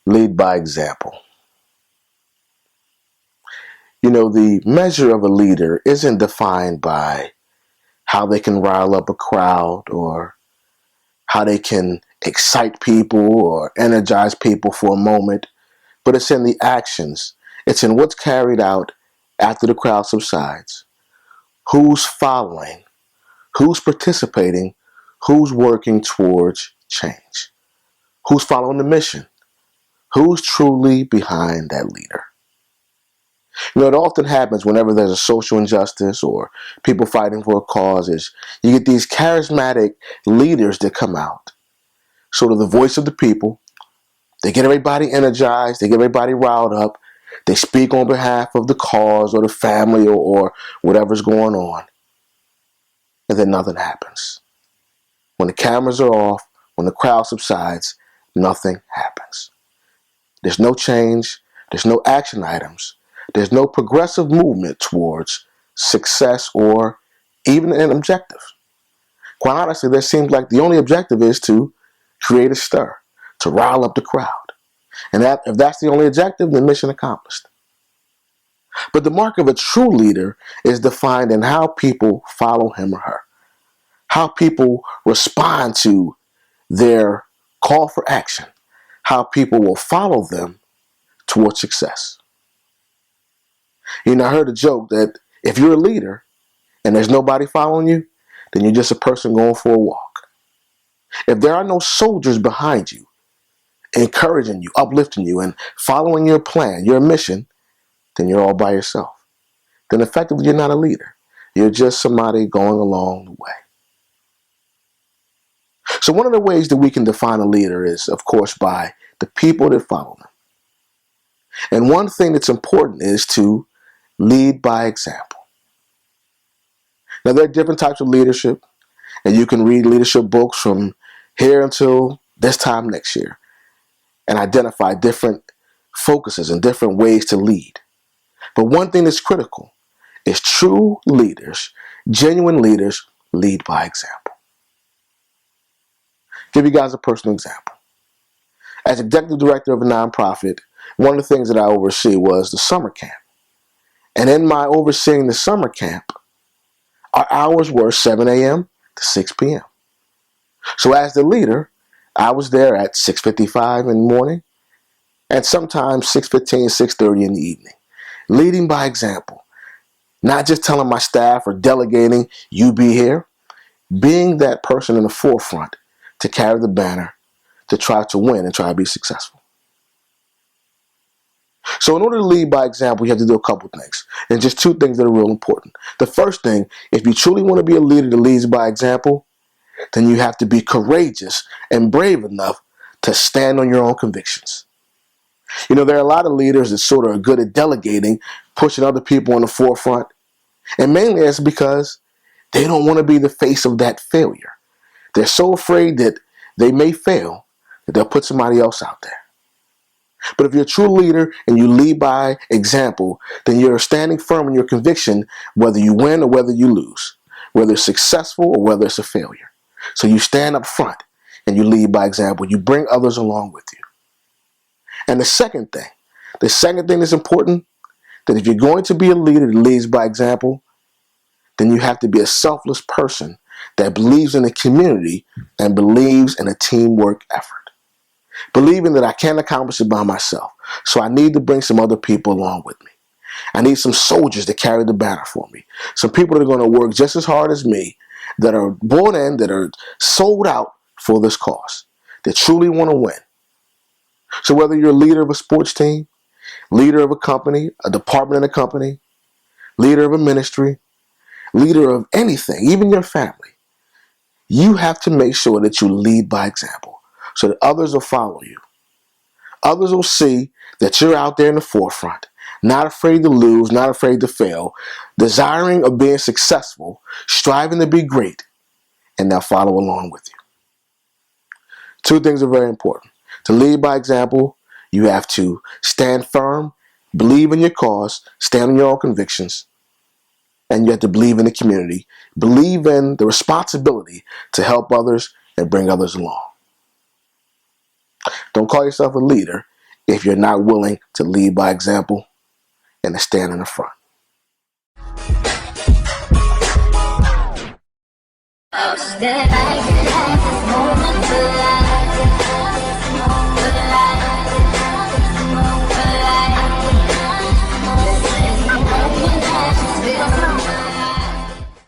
Lead by example. You know, the measure of a leader isn't defined by how they can rile up a crowd or how they can excite people or energize people for a moment, but it's in the actions. It's in what's carried out after the crowd subsides. Who's following? Who's participating? Who's working towards change? Who's following the mission? Who's truly behind that leader? You know, it often happens whenever there's a social injustice or people fighting for a cause is you get these charismatic leaders that come out, sort of the voice of the people. They get everybody energized. They get everybody riled up. They speak on behalf of the cause or the family or whatever's going on. And then nothing happens. When the cameras are off, when the crowd subsides, nothing happens. There's no change. There's no action items. There's no progressive movement towards success or even an objective. Quite honestly, there seems like the only objective is to create a stir, to rile up the crowd. And if that's the only objective, then mission accomplished. But the mark of a true leader is defined in how people follow him or her, how people respond to their call for action, how people will follow them towards success. You know, I heard a joke that if you're a leader and there's nobody following you, then you're just a person going for a walk. If there are no soldiers behind you, encouraging you, uplifting you, and following your plan, your mission, then you're all by yourself. Then effectively, you're not a leader. You're just somebody going along the way. So one of the ways that we can define a leader is, of course, by the people that follow them. And one thing that's important is to lead by example. Now, there are different types of leadership, and you can read leadership books from here until this time next year and identify different focuses and different ways to lead. But one thing that's critical is true leaders, genuine leaders, lead by example. Give you guys a personal example. As executive director of a nonprofit, one of the things that I oversee was the summer camp. And in my overseeing the summer camp, our hours were 7 a.m. to 6 p.m. So as the leader, I was there at 6:55 in the morning and sometimes 6:15, 6:30 in the evening, leading by example, not just telling my staff or delegating, you be here, being that person in the forefront to carry the banner, to try to win and try to be successful. So in order to lead by example, you have to do a couple things, and just two things that are real important. The first thing, if you truly want to be a leader that leads by example, then you have to be courageous and brave enough to stand on your own convictions. You know, there are a lot of leaders that sort of are good at delegating, pushing other people on the forefront, and mainly that's because they don't want to be the face of that failure. They're so afraid that they may fail that they'll put somebody else out there. But if you're a true leader and you lead by example, then you're standing firm in your conviction, whether you win or whether you lose, whether it's successful or whether it's a failure. So you stand up front and you lead by example. You bring others along with you. And the second thing that's important, that if you're going to be a leader that leads by example, then you have to be a selfless person that believes in the community and believes in a teamwork effort. Believing that I can't accomplish it by myself. So I need to bring some other people along with me. I need some soldiers to carry the banner for me. Some people that are going to work just as hard as me, that are born in, that are sold out for this cause, that truly want to win. So whether you're a leader of a sports team, leader of a company, a department in a company, leader of a ministry, leader of anything, even your family, you have to make sure that you lead by example so that others will follow you. Others will see that you're out there in the forefront, not afraid to lose, not afraid to fail, desiring of being successful, striving to be great, and they'll follow along with you. Two things are very important. To lead by example, you have to stand firm, believe in your cause, stand on your own convictions, and you have to believe in the community, believe in the responsibility to help others and bring others along. Don't call yourself a leader if you're not willing to lead by example and to stand in the front. Oh,